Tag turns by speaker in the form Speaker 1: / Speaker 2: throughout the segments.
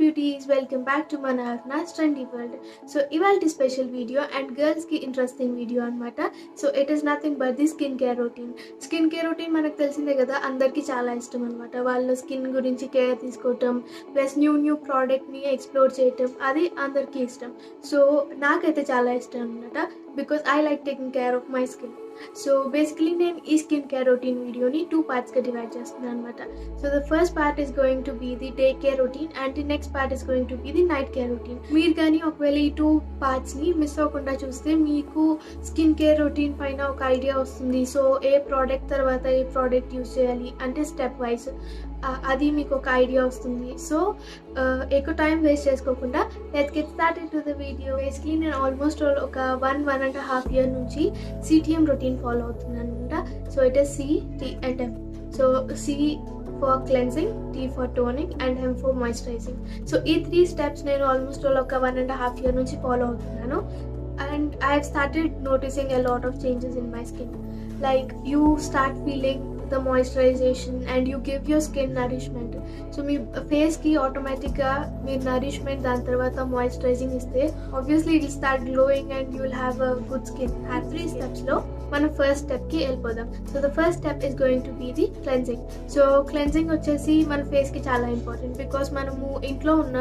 Speaker 1: beauties, welcome back to మన Trendy World. So ఇవాల్టి special video and girls కి interesting video అన్నమాట. So it is nothing but the skin care routine. Skin care routine మనకు తెలిసిందే కదా, అందరికీ చాలా ఇష్టం అనమాట. వాళ్ళ స్కిన్ గురించి కేర్ తీసుకోవటం ప్లస్ న్యూ ప్రోడక్ట్ని ఎక్స్ప్లోర్ చేయటం అది అందరికీ ఇష్టం. సో నాకైతే చాలా ఇష్టం అనమాట, because I like taking care of my skin. So basically నేను ఈ స్కిన్ కేర్ రొటీన్ వీడియోని 2 పార్ట్స్గా డివైడ్ చేస్తున్నాను అనమాట. So the first part is going to be the day care routine and the next part is going to be the night care routine. మీరు కానీ ఒకవేళ ఈ 2 పార్ట్స్ని మిస్ అవ్వకుండా చూస్తే మీకు స్కిన్ కేర్ రొటీన్ పైన ఒక ఐడియా వస్తుంది. సో ఏ ప్రోడక్ట్ తర్వాత ఏ ప్రోడక్ట్ యూజ్ చేయాలి అంటే స్టెప్ వైజ్ అది మీకు ఒక ఐడియా వస్తుంది. సో ఎక్కువ టైం వేస్ట్ చేసుకోకుండా let's get started to the video. Basically నేను ఆల్మోస్ట్ ఒక 1.5 year నుంచి సిటిఎం రొటీన్ ఫాలో అవుతున్నాను అనమాట. So it is C, T and M. So C for cleansing, T for toning and M for moisturizing. So ఈ 3 steps నేను almost ఒక 1.5 year నుంచి follow అవుతున్నాను. And I have started noticing a lot of changes in my skin. Like you start feeling the moisturization and you give your skin nourishment. So me face కి automatic గా మీరు nourishment దాని తర్వాత moisturising ఇస్తే obviously it will start glowing and you will have a good skin. ఆ 3 steps లో మనం first step కి వెళ్ళిపోదాం. So the first step is going to be the cleansing. So cleansing వచ్చేసి మన ఫేస్ కి చాలా ఇంపార్టెంట్, బికాస్ మనము ఇంట్లో ఉన్న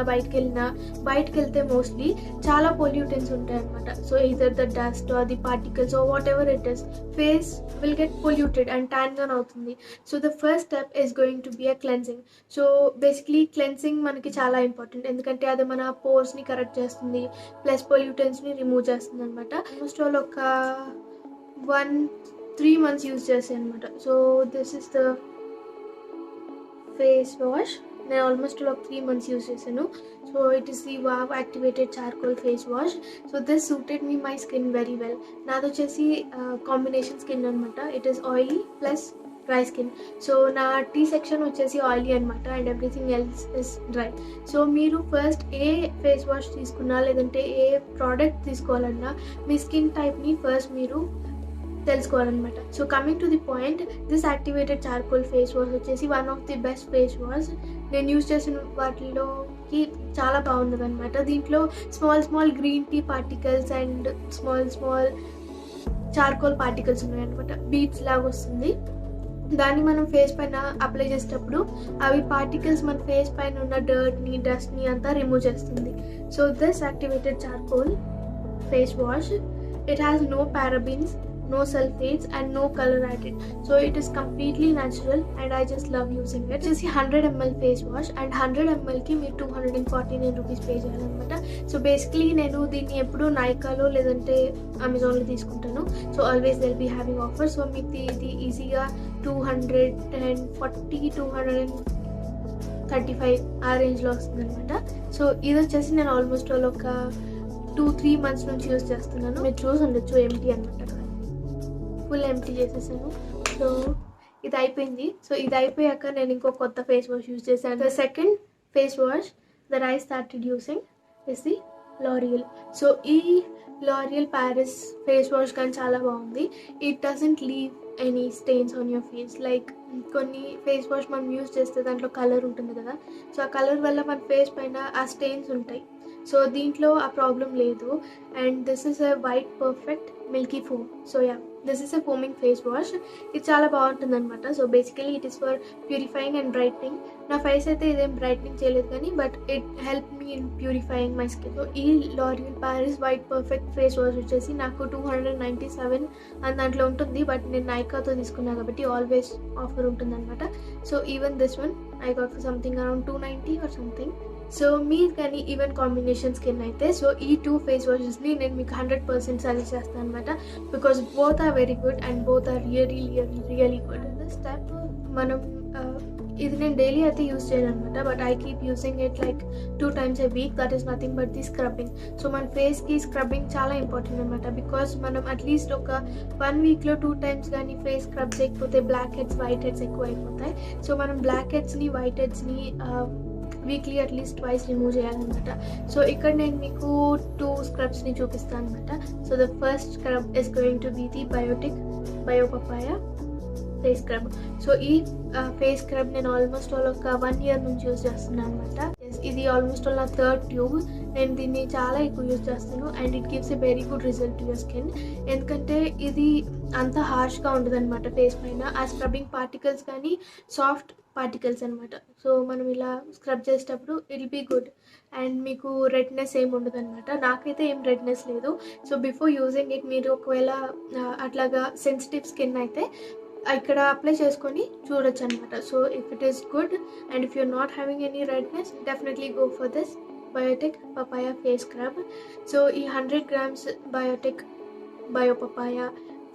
Speaker 1: బయటకు వెళ్తే మోస్ట్లీ చాలా పొల్యూటెన్స్ ఉంటాయి అనమాట. So either the dust or the particles or whatever it is, face will get polluted and tan గా అవుతుంది. So the first step is going to be a cleansing. So basically cleansing మనకి చాలా important, ఎందుకంటే అది మన pores ని correct చేస్తుంది plus pollutants ని రిమూవ్ చేస్తుంది అనమాట. ఆల్మోస్ట్ ఆల్ ఒక 3 months యూజ్ చేసాను అనమాట. So this is the face wash. నేను ఆల్మోస్ట్ ఒక 3 months యూజ్ చేశాను. So it is the wow activated charcoal face wash. So this suited me my skin very well. నాది వచ్చేసి కాంబినేషన్ స్కిన్ అనమాట. It is oily plus dry skin. So నా tea section వచ్చేసి oily అనమాట and everything else is dry. So మీరు first ఏ face wash తీసుకున్నా లేదంటే ఏ product తీసుకోవాలన్నా మీ స్కిన్ టైప్ని ఫస్ట్ మీరు తెలుసుకోవాలన్నమాట. So coming to the point, this activated charcoal face wash వచ్చేసి one of the best face wash. నేను యూజ్ చేసిన వాటిలోకి చాలా బాగున్నది అనమాట. దీంట్లో small green tea particles and small charcoal particles ఉన్నాయన్నమాట. బీట్స్ లాగా వస్తుంది. దాన్ని మనం ఫేస్ పైన అప్లై చేసేటప్పుడు అవి పార్టికల్స్ మన ఫేస్ పైన ఉన్న డస్ట్ని అంతా రిమూవ్ చేస్తుంది. So this activated charcoal face wash, it has no parabens, no sulfates and no color added. So it is completely natural and I just love using it. It is 100 ml face wash and 100 ml ki meer 249 rupees pay cheyalannamata. So basically nenu deenni eppudu Nykaa ledante Amazon lo teeskuntanu. So always they'll be having offers. So meeku idi easy ga 240 235 ఆ range లో వస్తుంది అనమాట. So ఇది వచ్చేసి నేను almost ఒక 2-3 months నుంచి use చేస్తున్నాను. మీరు చూసి ఉండొచ్చు ఎంటీ అనమాట, ఫుల్ ఎంటీ చేసేసాను. సో ఇది అయిపోయింది. సో ఇది అయిపోయాక నేను ఇంకో కొత్త ఫేస్ వాష్ యూజ్ చేశాను. The second face wash that I started using is the L'Oreal. So ఈ లారియల్ ప్యారిస్ ఫేస్ వాష్ కానీ చాలా బాగుంది. It doesn't leave any stains on your face. Like కొన్ని ఫేస్ వాష్ మనం యూజ్ చేస్తే దాంట్లో colour ఉంటుంది కదా, సో ఆ కలర్ వల్ల మన ఫేస్ పైన ఆ స్టెయిన్స్ ఉంటాయి. సో దీంట్లో ఆ ప్రాబ్లం లేదు. And this is a white perfect milky foam. So yeah, this is a foaming face wash. ఇది చాలా బాగుంటుంది అనమాట. So basically it is for purifying and brightening. నా ఫేస్ అయితే ఇదేం బ్రైట్నింగ్ చేయలేదు కానీ but it help me in purifying my skin. So ఈ L'Oreal Paris white perfect face wash వచ్చేసి నాకు 297 అని దాంట్లో ఉంటుంది. బట్ నేను నైకాతో తీసుకున్నాను కాబట్టి ఆల్వేస్ ఆఫర్ ఉంటుంది అనమాట. So even this one I got for something around 290 or something. So మీరు కానీ ఈవెన్ కాంబినేషన్ స్కిన్ అయితే సో ఈ 2 ఫేస్ వాషెస్ని నేను మీకు 100% సజెస్ట్ చేస్తాను అనమాట, because both are very good and both are really good. Step మనం ఇది నేను డైలీ అయితే యూజ్ చేయను అనమాట, but I keep using it like 2 times a week. That is nothing but the scrubbing. So మన ఫేస్కి స్క్రబ్బింగ్ చాలా ఇంపార్టెంట్ అనమాట, బికాస్ మనం అట్లీస్ట్ ఒక 1 weekలో 2 times కానీ ఫేస్ స్క్రబ్ చేయకపోతే బ్లాక్ హెడ్స్ వైట్ హెడ్స్ ఎక్కువ అయిపోతాయి. సో మనం బ్లాక్ హెడ్స్ని వైట్ హెడ్స్ని వీక్లీ అట్లీస్ట్ ట్వైస్ రిమూవ్ చేయాలన్నమాట. సో ఇక్కడ నేను మీకు 2 స్క్రబ్స్ని చూపిస్తాను అనమాట. So the first scrub is going to be the bio papaya face scrub. So ఈ ఫేస్ స్క్రబ్ నేను ఆల్మోస్ట్ ఒక 1 year నుంచి యూజ్ చేస్తున్నాను అనమాట. ఇది ఆల్మోస్ట్ నా 3rd ట్యూబ్. నేను దీన్ని చాలా ఎక్కువ యూజ్ చేస్తాను and it gives a very good result to your skin. ఎందుకంటే ఇది అంత హార్ష్గా ఉండదు అనమాట ఫేస్ పైన. ఆ స్క్రబ్బింగ్ పార్టికల్స్ కానీ సాఫ్ట్ పార్టికల్స్ అనమాట. సో మనం ఇలా స్క్రబ్ చేసేటప్పుడు ఇట్ బీ గుడ్ అండ్ మీకు రెడ్నెస్ ఏమి ఉండదు అనమాట. నాకైతే ఏం రెడ్నెస్ లేదు. సో బిఫోర్ యూజింగ్ ఇట్ మీరు ఒకవేళ అట్లాగా సెన్సిటివ్ స్కిన్ అయితే ఇక్కడ అప్లై చేసుకొని చూడొచ్చు అనమాట. So if it is good and if you're not having any redness definitely go for this Biotique papaya face scrub. So ఈ 100 grams Biotique bio papaya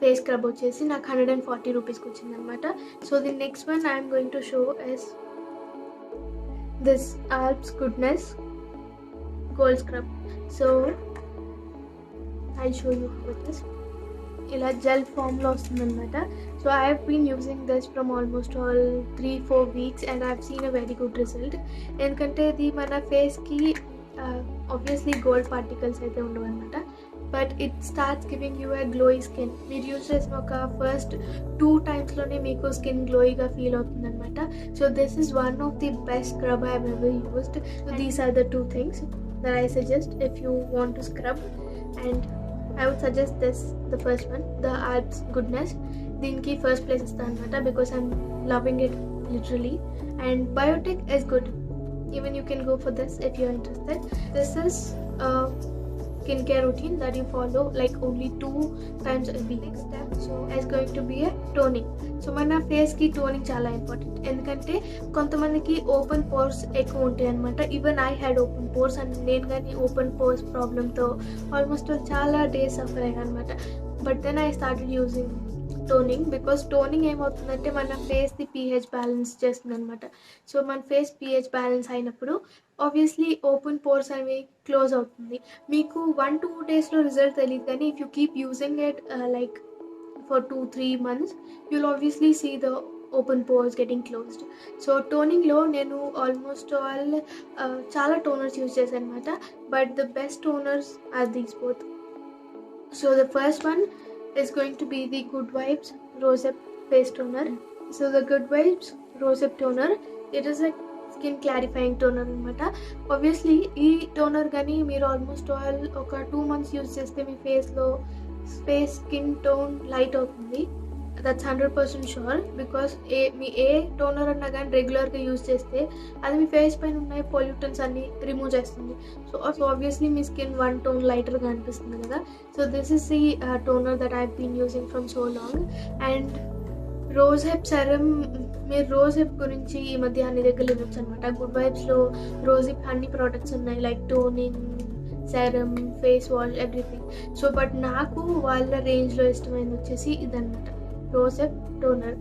Speaker 1: face scrub వచ్చేసి నాకు 140 రూపీస్కి వచ్చిందనమాట. So the next one I'm going to show is this Alps Goodness gold scrub. So I show you how it is. ఇలా gel ఫామ్లో వస్తుందన్నమాట. So I have been using this from almost all 3-4 weeks and I have seen a very good result. ఎందుకంటే ఇది మన ఫేస్కి obviously gold particles అయితే ఉండవు అనమాట. But it starts giving you a glowy skin. మీరు యూజ్ చేసిన ఒక ఫస్ట్ 2 timesలోనే మీకు స్కిన్ గ్లోయిగా ఫీల్ అవుతుంది అనమాట. So this is one of the best scrub I have ever used. So these are the 2 things that I suggest if you want to scrub, and I would suggest this, the first one, the Alps Goodness. Dinki first place is anamata because I'm loving it literally. And Biotech is good. Even you can go for this if you're interested. This is a skincare routine that you follow like only 2 times a week. Next step so is going to be a toning. So మన ఫేస్కి toning చాలా important. ఎందుకంటే కొంతమందికి open pores ఎక్కువ ఉంటాయి అనమాట. Even I had open pores and నేను కానీ ఓపెన్ పోర్స్ ప్రాబ్లమ్తో ఆల్మోస్ట్ చాలా డేస్ సఫర్ అయ్యాను అనమాట. But then I started using toning because toning ఏమవుతుందంటే మన ఫేస్ది pH బ్యాలెన్స్ చేస్తుంది అనమాట. సో మన ఫేస్ pH బ్యాలెన్స్ అయినప్పుడు ఆబ్వియస్లీ ఓపెన్ పోర్స్ అనేవి క్లోజ్ అవుతుంది. మీకు 1-2 daysలో రిజల్ట్ తెలియదు కానీ if you keep using it like for 2-3 months you'll obviously see the open pores getting closed. So toning lo nenu almost all chala toners use chesanu anamata, but the best toners are these both. So the first one is going to be the Good Vibes Rosehip face toner. So the Good Vibes Rosehip toner, it is a skin clarifying toner అనమాట. Obviously ఈ toner కానీ మీరు almost all ఒక 2 months use చేస్తే మీ face skin tone light అవుతుంది. That's 100% sure because me A toner అన్నా కానీ రెగ్యులర్గా యూజ్ చేస్తే అది మీ ఫేస్ పైన ఉన్న పొల్యూటన్స్ అన్ని రిమూవ్ చేస్తుంది. సో ఆబ్వియస్లీ మీ స్కిన్ 1 tone లైటర్గా అనిపిస్తుంది కదా. So this is the toner that I have been using from so long. And rosehip serum, మీరు రోజ్హిప్ గురించి ఈ మధ్య అన్ని దగ్గర వినొచ్చు అనమాట. గుడ్ వైబ్స్లో రోజ్హిప్ అన్ని ప్రోడక్ట్స్ ఉన్నాయి like toning, serum, face wash, everything. So but నాకు వాళ్ళ రేంజ్లో ఇష్టమైనది వచ్చేసి ఇదనమాట, rosehip toner.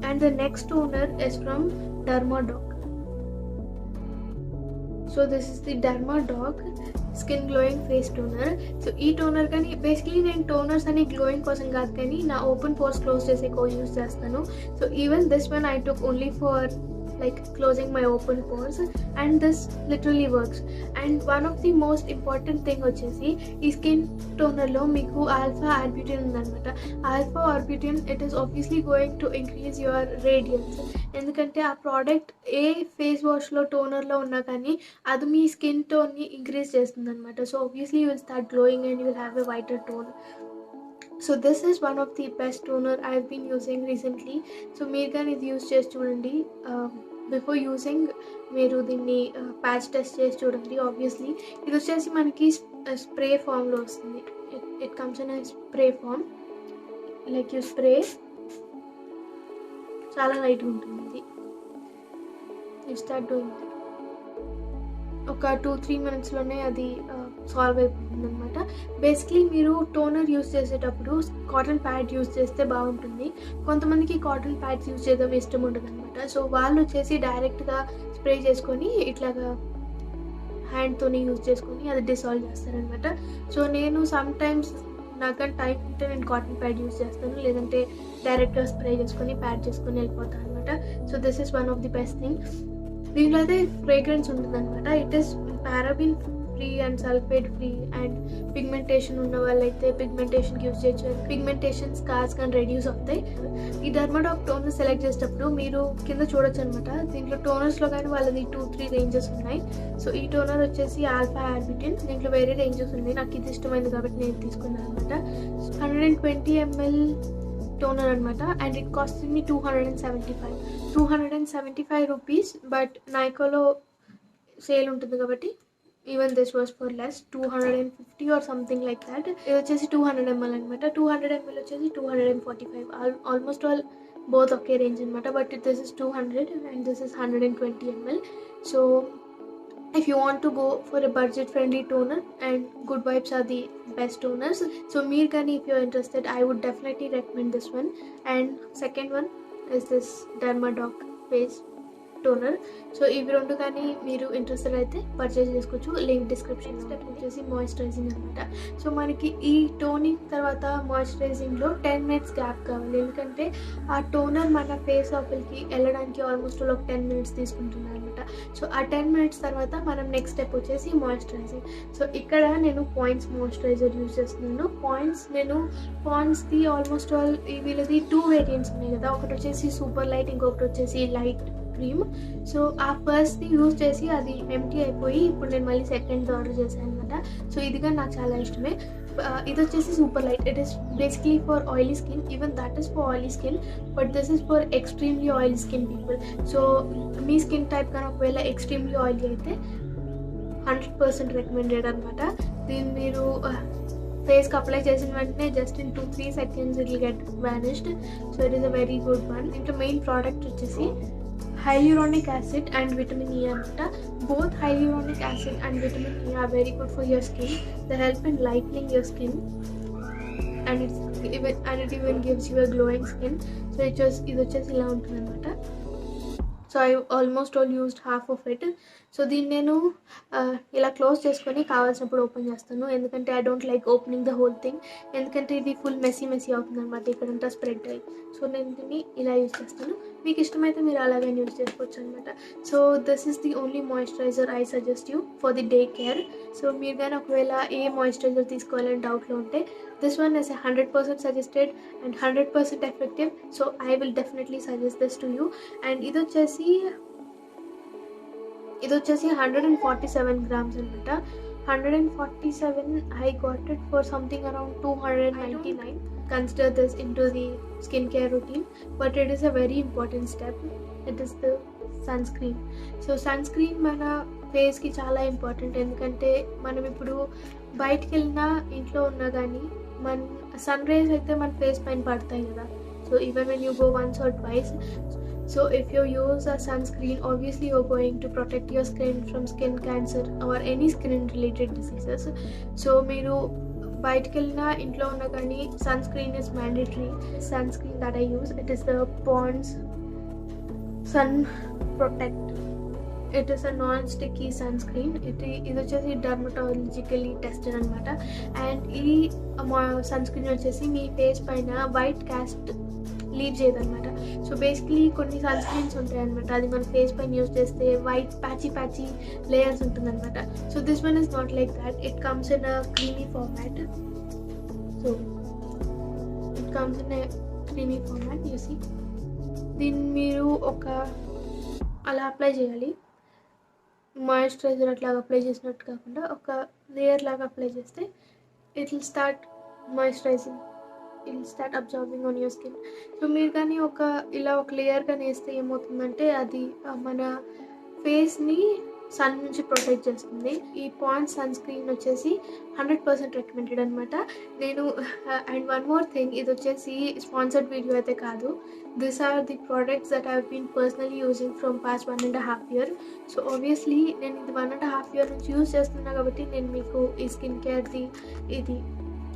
Speaker 1: And the next toner is from Dermadoc. So this is the Dermadoc skin glowing face toner. So ఈ టోనర్ కానీ బేసిక్లీ నేను టోనర్స్ అని గ్లోయింగ్ కోసం కాదు కానీ నా ఓపెన్ పోర్స్ క్లోజ్ చేసే యూజ్ చేస్తాను. So even this one I took only for like closing my open pores and this literally works. And one of the most important thing వచ్చేసి ఈ స్కిన్ టోనర్లో మీకు ఆల్ఫా ఆర్బ్యూటిన్ ఉందన్నమాట. Alpha arbutin it is obviously going to increase your radiance. ఎందుకంటే ఆ product ఏ face వాష్లో టోనర్లో ఉన్నా కానీ అది మీ స్కిన్ టోన్ని ఇంక్రీజ్ చేస్తుంది అనమాట. So obviously you will start glowing and you will have a whiter tone. So this is one of the best toner I have been using recently. So మీరు కానీ ఇది use చేసి చూడండి. బిఫోర్ యూజింగ్ మీరు దీన్ని patch test చేసి చూడండి. Obviously ఇది వచ్చేసి మనకి స్ప్రే ఫామ్లో వస్తుంది. It comes in spray form like you spray, చాలా లైట్గా ఉంటుంది ఇది. యూ స్టార్ట్ డూయింగ్ ఒక 2-3 minutesలోనే అది సాల్వ్ అయిపోతుంది అనమాట. బేసిక్లీ మీరు టోనర్ యూజ్ చేసేటప్పుడు కాటన్ ప్యాడ్ యూజ్ చేస్తే బాగుంటుంది. కొంతమందికి కాటన్ ప్యాడ్స్ యూజ్ చేయడం ఇష్టం ఉండదు అనమాట. సో వాళ్ళు వచ్చేసి డైరెక్ట్గా స్ప్రే చేసుకొని ఇట్లాగా హ్యాండ్తోనే యూజ్ చేసుకొని అది డిసాల్వ్ చేస్తారనమాట. సో నేను సమ్ టైమ్స్ నాకు టైం ఉంటే నేను కాటన్ ప్యాడ్ యూజ్ చేస్తాను, లేదంటే డైరెక్ట్గా స్ప్రే చేసుకొని ప్యాడ్ చేసుకొని వెళ్ళిపోతాను అనమాట. So this is one of the best thing. దీనిలో అయితే ఫ్రేగ్రెన్స్ ఉంటుంది అనమాట. It is paraben free and sulphate free and pigmentation ఉన్న వాళ్ళైతే పిగ్మెంటేషన్కి యూజ్ చేయొచ్చు. పిగ్మెంటేషన్ స్కార్స్ కానీ రెడ్యూస్ అవుతాయి. ఈ డర్మాడాక్ టోనర్ సెలెక్ట్ చేసేటప్పుడు మీరు కింద చూడొచ్చు అనమాట. దీంట్లో టోనర్స్లో కానీ వాళ్ళది 2-3 రేంజెస్ ఉన్నాయి. సో ఈ టోనర్ వచ్చేసి ఆల్ఫా ఆర్బిటిన్. దీంట్లో వేరే రేంజెస్ ఉన్నాయి, నాకు ఇది ఇష్టమైంది కాబట్టి నేను తీసుకున్నాను అనమాట. 120 ml toner అనమాట. And it cost me 275 rupees. But నైకాలో సేల్ ఉంటుంది కాబట్టి even this was for less 250 or something like that. ఇది వచ్చేసి 200 ml అనమాట. 200 ml వచ్చేసి 245. ఆల్మోస్ట్ ఆల్ బోత్ ఒకే రేంజ్ అనమాట. But this is 200 and this is 120 ml. So if you want to go for a budget friendly toner, and Good Vibes are the best toners, so Meerkani, if you're interested, I would definitely recommend this one. And second one is this Dermadoc face toner. So ఇవి రెండు కానీ మీరు interested అయితే purchase చేసుకోవచ్చు, link description. Step వచ్చేసి moisturising అనమాట. So మనకి ఈ టోనింగ్ తర్వాత మాయిశ్చరైజింగ్లో 10 minutes గ్యాప్ కావాలి, ఎందుకంటే ఆ టోనర్ మన ఫేస్ లోపలికి వెళ్ళడానికి ఆల్మోస్ట్ ఒక 10 minutes తీసుకుంటున్నాను అనమాట. సో ఆ 10 minutes తర్వాత మనం నెక్స్ట్ స్టెప్ వచ్చేసి మాయిశ్చరైజింగ్. సో ఇక్కడ నేను పాయింట్స్ మాయిశ్చరైజర్ యూజ్ చేస్తున్నాను. నేను పాయింట్స్ది ఆల్మోస్ట్ ఆల్ వీళ్ళది 2 వేరియంట్స్ ఉన్నాయి కదా, ఒకటి వచ్చేసి సూపర్ లైట్, ఇంకొకటి వచ్చేసి లైట్ క్రీమ్. సో ఆ ఫస్ట్ని యూజ్ చేసి అది ఎంటీ అయిపోయి ఇప్పుడు నేను మళ్ళీ సెకండ్ ఆర్డర్ చేశాను అనమాట. సో ఇదిగా నాకు చాలా ఇష్టమే. ఇది వచ్చేసి super light. It is basically for oily skin, even that is for oily skin, but this is for extremely oily skin people. So me skin type కానీ ఒకవేళ ఎక్స్ట్రీమ్లీ ఆయిలీ అయితే 100% రికమెండెడ్ అనమాట. దీన్ని మీరు ఫేస్కి అప్లై చేసిన వెంటనే just in 2-3 seconds it will get vanished. So it is a very good one. దీంట్లో మెయిన్ ప్రోడక్ట్ వచ్చేసి hyaluronic acid and vitamin E anamata. Both hyaluronic acid and vitamin E are very good for your skin. They help in lightening your skin, and it even gives you a glowing skin. So it just ila untundi anamata. So I almost all used half of it. So దీన్ని నేను ఇలా close చేసుకొని కావాల్సినప్పుడు open చేస్తాను, ఎందుకంటే I don't like opening the whole thing, ఎందుకంటే ఇది full messy అవుతుంది అనమాట ఇక్కడంతా స్ప్రెడ్ అయ్యి. సో నేను దీన్ని ఇలా యూజ్ చేస్తాను. మీకు ఇష్టమైతే మీరు అలాగే యూజ్ చేసుకోవచ్చు అనమాట. So this is the only moisturiser I suggest you for the day care. So మీరు కానీ ఒకవేళ ఏ మాయిశ్చరైజర్ తీసుకోవాలని డౌట్లో ఉంటే this one is 100% suggested and 100% effective, so I will definitely suggest this to you. And ఇది వచ్చేసి 147 grams అనమాట. 147 I got it for something around 299. Consider this into the skincare routine, but it is a very important step. It is the sunscreen. So sunscreen మన ఫేస్కి చాలా important, ఎందుకంటే మనం ఇప్పుడు బయటికి వెళ్ళినా ఇంట్లో ఉన్నా కానీ మన సన్ రేస్ అయితే మన ఫేస్ పైన పడతాయి కదా. So even when you go once or twice, so if you use a sun screen obviously you're going to protect your skin from skin cancer or any skin related diseases. So మీరు బయటికి వెళ్ళినా ఇంట్లో ఉన్నా కానీ sun screen is mandatory. Sun screen that I use, it is the Pond's sun protect. It is a non sticky sun screen. ఇది వచ్చేసి dermatologically tested అనమాట. And ఈ సన్ స్క్రీన్ వచ్చేసి మీ ఫేస్ పైన వైట్ కాస్ట్ లీవ్ చేయదన్నమాట. So basically కొన్ని sunscreens ఉంటాయి అనమాట, అది మన ఫేస్ పైన యూజ్ చేస్తే వైట్ ప్యాచీ లేయర్స్ ఉంటుందన్నమాట. So this one is not like that. It comes in a creamy format. So it comes in a creamy format. You see, దీన్ని మీరు అలా అప్లై చేయాలి. మాయిశ్చరైజర్ అట్లాగా అప్లై చేసినట్టు కాకుండా ఒక లేయర్ లాగా అప్లై చేస్తే it will start moisturising, it will start absorbing on your skin. So మీరు కానీ ఇలా ఒక లేయర్ కానీ వేస్తే ఏమవుతుందంటే అది మన ఫేస్ని సన్ నుంచి ప్రొటెక్ట్ చేస్తుంది. ఈ పాండ్స్ సన్ స్క్రీన్ వచ్చేసి 100% రికమెండెడ్ అనమాట. నేను అండ్ వన్ మోర్ థింగ్, ఇది వచ్చేసి స్పాన్సర్డ్ వీడియో అయితే కాదు. These are the products that I have been personally using from past 1.5 year. So obviously నేను ఇది 1.5 year నుంచి యూజ్ చేస్తున్నా కాబట్టి నేను మీకు ఈ స్కిన్ కేర్ది ఇది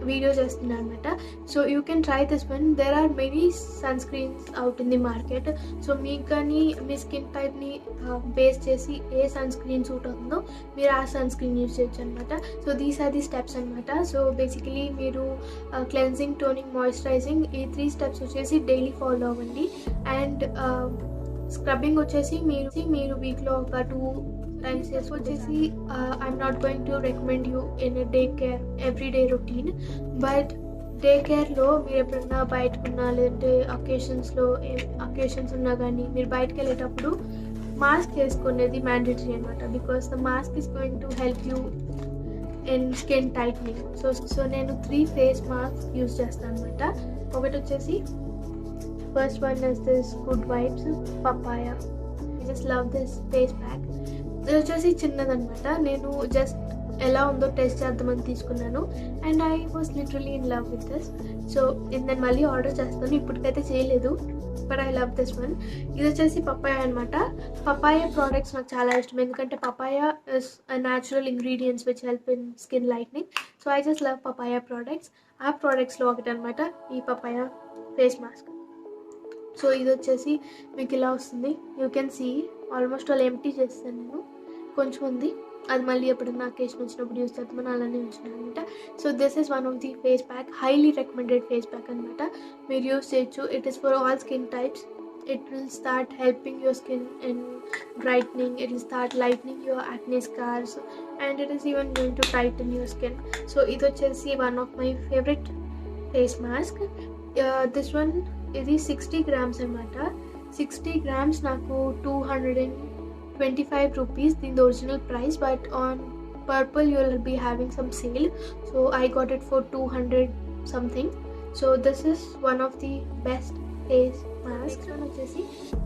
Speaker 1: వీడియో చేస్తున్నాను అనమాట. So you can try this one. There are many sun screens out in the market. So మీకు కానీ మీ స్కిన్ టైప్ని బేస్ చేసి ఏ సన్ స్క్రీన్ సూట్ అవుతుందో మీరు ఆ సన్ స్క్రీన్ యూజ్ చేయొచ్చు అనమాట. So these are the steps అనమాట. సో బేసికలీ మీరు క్లెన్జింగ్, టోనింగ్, మాయిశ్చరైజింగ్ ఈ 3 steps వచ్చేసి డైలీ ఫాలో అవ్వండి. అండ్ స్క్రబ్బింగ్ వచ్చేసి మీరు వీక్లో ఒక 2 టైం సేఫ్ వచ్చేసి I'm not going to recommend you in day care everyday routine, but day కేర్లో మీరు ఎప్పుడన్నా బయటకున్నా లేదంటే అకేషన్స్ ఉన్నా కానీ మీరు బయటకు వెళ్ళేటప్పుడు మాస్క్ వేసుకునేది మ్యాండేటరీ అనమాట. Because the mask is going to help you in skin tightening. So నేను 3 ఫేస్ మాస్క్ యూజ్ చేస్తాను అనమాట. ఒకటి వచ్చేసి first one is this good vibes papaya. I just love this face pack. ఇది వచ్చేసి చిన్నదనమాట. నేను జస్ట్ ఎలా ఉందో టెస్ట్ చేద్దామని తీసుకున్నాను and I was literally in love with this. So ఇది నేను మళ్ళీ ఆర్డర్ చేస్తాను, ఇప్పటికైతే చేయలేదు, but I love this one. ఇది వచ్చేసి పపాయ అనమాట. పపాయ ప్రోడక్ట్స్ నాకు చాలా ఇష్టం, ఎందుకంటే papaya is a natural ingredients which help in skin lightening. So I just love papaya products. ఆ ప్రోడక్ట్స్లో ఒకటి అనమాట ఈ పపాయ ఫేస్ మాస్క్. సో ఇది వచ్చేసి మీకు ఇలా వస్తుంది. You can see almost all empty చేస్తాను నేను, కొంచెం ఉంది, అది మళ్ళీ ఎప్పుడన్నా అకేషన్ వచ్చినప్పుడు యూస్ చేద్దామని అలానే ఉంచున్నాను అనమాట. So this is one of the face pack, highly recommended face pack అనమాట. మీరు యూస్ చేయొచ్చు. It is for all skin types. It will start helping your skin in brightening, it will start lightening your acne scars, and it is even going to tighten your skin. So it is one of my favorite face mask. This one is 60 grams anamata. 60 grams naku 225 rupees the original price, but on Purple you will be having some sale, so I got it for 200 something. So this is one of the best face mask. వచ్చేసి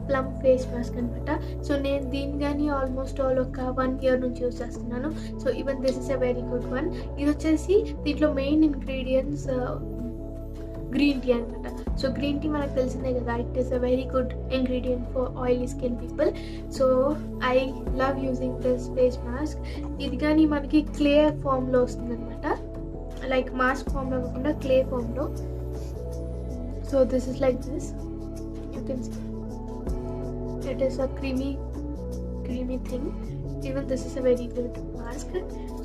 Speaker 1: plum face mask అనమాట. So నేను దీన్ని కానీ almost all ఒక 1 year నుంచి use చేస్తున్నాను. So even this is a very good one. ఇది వచ్చేసి దీంట్లో మెయిన్ ఇంగ్రీడియంట్స్ గ్రీన్ టీ అనమాట. సో గ్రీన్ టీ మనకు తెలిసిందే కదా, it is a very good ingredient for oily skin people. So I love using this face mask. ఇది కానీ మనకి క్లే ఫామ్లో వస్తుంది అనమాట, లైక్ మాస్క్ ఫామ్లో కాకుండా క్లే ఫామ్లో. So this is like this, you can see it is a creamy thing. Even this is a very good mask.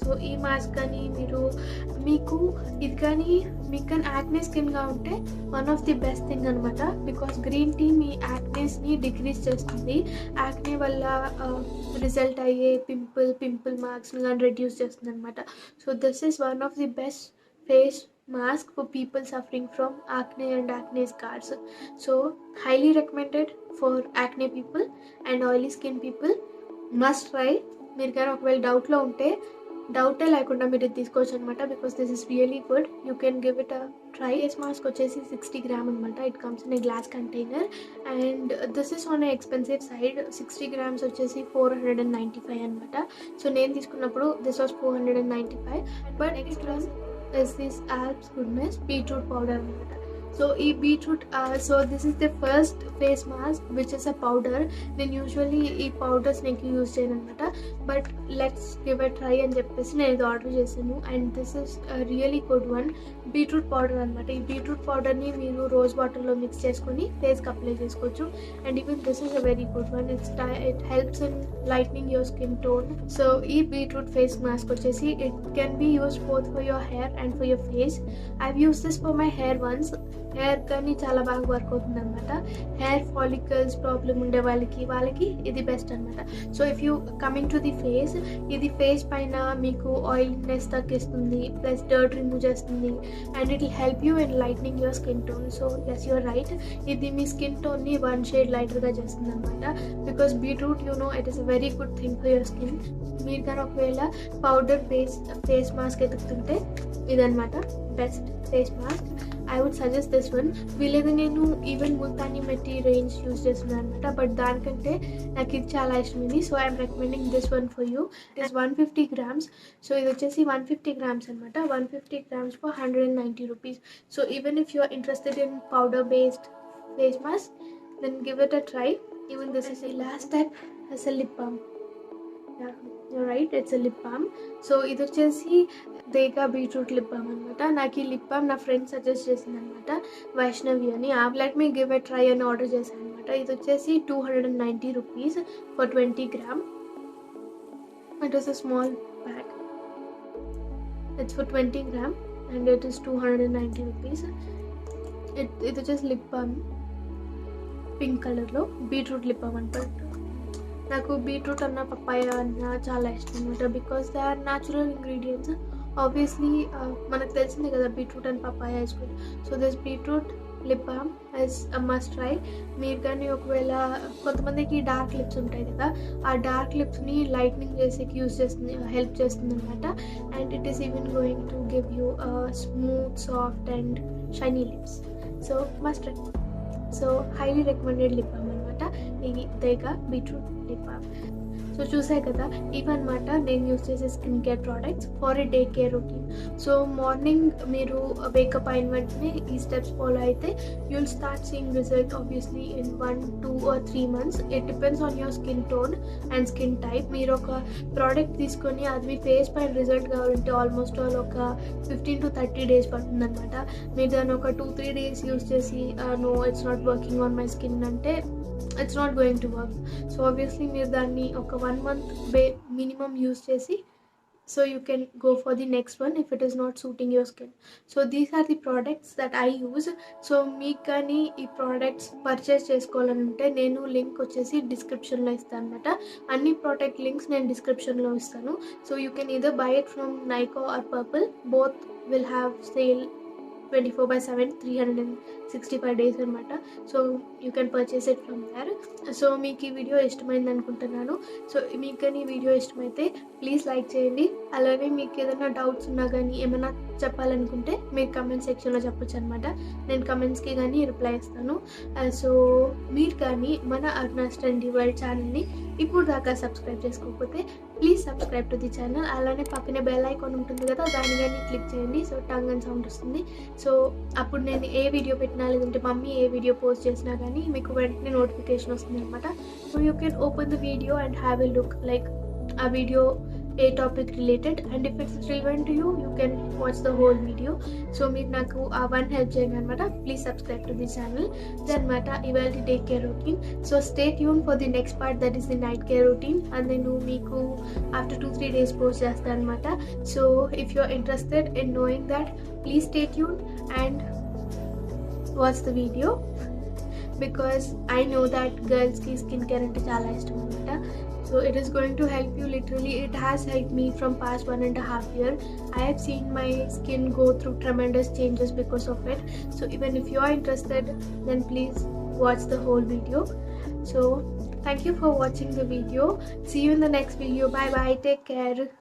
Speaker 1: So ee mask kani meeku idi kani meeku acne skin ga unte one of the best thing anamata, because green tea me acnes ni decrease చేస్తుంది. acne valla result ayye pimple marks ni reduce చేస్తుంది అనమాట. So this is one of the best face mask for people suffering from acne and acne scars. So highly recommended for acne people and oily skin people. Must try. మీరు కానీ ఒకవేళ డౌట్లో ఉంటే డౌటే లేకుండా మీరు ఇది తీసుకోవచ్చు అనమాట, because this is really good. You can give it a try. Face mask వచ్చేసి 60 grams అనమాట. It comes in a glass container and this is on a expensive side. 60 grams వచ్చేసి 495 అనమాట. సో నేను తీసుకున్నప్పుడు this was 495. But next one is this Alps Goodness beetroot powder anamata. So ee beetroot so this is the first face mask which is a powder. Then usually ee powders neki use cheyanu anamata, but let's give a try and cheppesi nenu idu order chesanu and this is a really good one. Beetroot powder anamata. Ee beetroot powder ni meeru rose water lo mix cheskoni face ki apply chesukochu, and even this is a very good one. It helps in lightening your skin tone. So ee beetroot face mask vachesi it can be used both for your hair and for your face. I've used this for my hair once. Hair కానీ చాలా బాగా work అవుతుంది అనమాట. Hair follicles problem ఉండే వాళ్ళకి ఇది best అనమాట. So if you coming to the face, ఇది ఫేస్ పైన మీకు ఆయిల్నెస్ తగ్గిస్తుంది, ప్లస్ డర్ట్ రిమూవ్ చేస్తుంది, and it will help you in lightening your skin tone. So yes you're right, ఇది మీ స్కిన్ టోన్ని 1 shade లైటర్గా చేస్తుంది అనమాట. Because beetroot it is a very good thing for your skin. మీరు కానీ ఒకవేళ పౌడర్ బేస్డ్ ఫేస్ మాస్క్ ఎదుగుతుంటే ఇదనమాట best face mask. I would suggest this one. వీళ్ళేది నేను ఈవెన్ ముల్తానీ మెట్టి రేంజ్ యూజ్ చేస్తున్నాను అనమాట, బట్ దానికంటే నాకు ఇది చాలా ఇష్టమైంది. So I'm recommending this one for you. It is 150 grams. So ఇది వచ్చేసి 150 grams అనమాట. 150 grams for 190 rupees. So even if you are interested in powder based face mask, then give it a try. Even this is the last step as a lip balm. Yeah, you're right, it's a lip balm. So ఇది వచ్చేసి దేగా beetroot lip balm అనమాట. నాకు ఈ lip balm నా friend suggest చేసింది అనమాట, వైష్ణవి అని. Let me give a try అని ఆర్డర్ చేశాను అనమాట. ఇది వచ్చేసి 290 rupees for 20 grams. It is a small pack. It's for 20 grams and it is 290 rupees. ఇది వచ్చేసి లిప్ బామ్ పింక్ కలర్లో బీట్రూట్ లిప్ బామ్ అనమాట. నాకు బీట్రూట్ అన్న పప్పాయ అన్న చాలా ఇష్టం అనమాట. Because they are natural ingredients. Obviously మనకు తెలిసిందే కదా beetroot and papaya is good. So this beetroot lip balm is a must try. మీరు కానీ ఒకవేళ కొంతమందికి డార్క్ లిప్స్ ఉంటాయి కదా, ఆ డార్క్ లిప్స్ని లైట్నింగ్ చేసేకి యూస్ చేస్తుంది, హెల్ప్ చేస్తుంది అనమాట. And it is even going to give you smooth soft and shiny lips. So must try. So highly recommended lip balm అనమాట ఇది దేగా బీట్రూట్ లిప్ బామ్. సో చూసాయి కదా, ఇవన్నమాట నేను యూస్ చేసే skin care products for a day care routine. So morning మీరు wake up అయిన వెంటనే ఈ స్టెప్స్ ఫాలో అయితే you will start seeing result obviously in 1, 2 or 3 months. It depends on your skin tone and skin type. మీరు ఒక product తీసుకొని అది మీ face పైన రిజల్ట్ కావాలంటే ఆల్మోస్ట్ ఆల్ ఒక 15 to 30 days పడుతుందన్నమాట. మీరు దాన్ని ఒక 2-3 days యూస్ చేసి know it's not working on my skin అంటే it's not going to work. So obviously మీరు దాన్ని ఒక 1 month మినిమం యూస్ చేసి so you can go for the next one if it is not suiting your skin. So these are the products that I use. So మీకు కానీ ఈ products purchase చేసుకోవాలంటే నేను link వచ్చేసి డిస్క్రిప్షన్లో ఇస్తాను అనమాట. అన్ని ప్రోడక్ట్ లింక్స్ నేను డిస్క్రిప్షన్లో ఇస్తాను. So you can either buy it from Nykaa or Purplle. Both will have sale 24/7 365 days అనమాట. So you can purchase it from there. So మీకు ఈ వీడియో ఇష్టమైంది అనుకుంటున్నాను. సో మీకు కానీ ఈ వీడియో ఇష్టమైతే ప్లీజ్ లైక్ చేయండి. అలాగే మీకు ఏదైనా డౌట్స్ ఉన్నా కానీ ఏమైనా చెప్పాలనుకుంటే మీరు కమెంట్ సెక్షన్లో చెప్పొచ్చు అనమాట. నేను కమెంట్స్కి కానీ రిప్లై ఇస్తాను. సో మీరు కానీ మన అర్నాస్ ట్రెండీ వరల్డ్ ఛానల్ని ఇప్పుడు దాకా సబ్స్క్రైబ్ చేసుకోకపోతే please subscribe to the channel. అలానే పక్కనే బెల్ ఐకాన్ ఉంటుంది కదా, దాన్ని కానీ క్లిక్ చేయండి. సో టంగ్ అండ్ సౌండ్ వస్తుంది. సో అప్పుడు నేను ఏ వీడియో పెట్టినా లేదంటే మమ్మీ ఏ వీడియో పోస్ట్ చేసినా కానీ మీకు వెంటనే నోటిఫికేషన్ వస్తుంది అనమాట. So you can open the video and have a look like ఆ వీడియో ఏ topic related, and if it's relevant to you you can watch the whole video. So మీరు నాకు ఆ వన్ హెల్ప్ చేయండి అనమాట. Please subscribe to the channel. అనమాట ఇవాళ day care routine. So stay tuned for the next part that is the night care routine. And నేను మీకు after 2-3 days post చేస్తాను అనమాట. So if you are interested in knowing that please stay tuned and watch the video. Because I know that గర్ల్స్కి skin care అంటే చాలా ఇష్టం అనమాట. So it is going to help you literally. It has helped me from past 1.5 years. I have seen my skin go through tremendous changes because of it. So even if you are interested, then please watch the whole video. So thank you for watching the video. See you in the next video. Bye bye. Take care.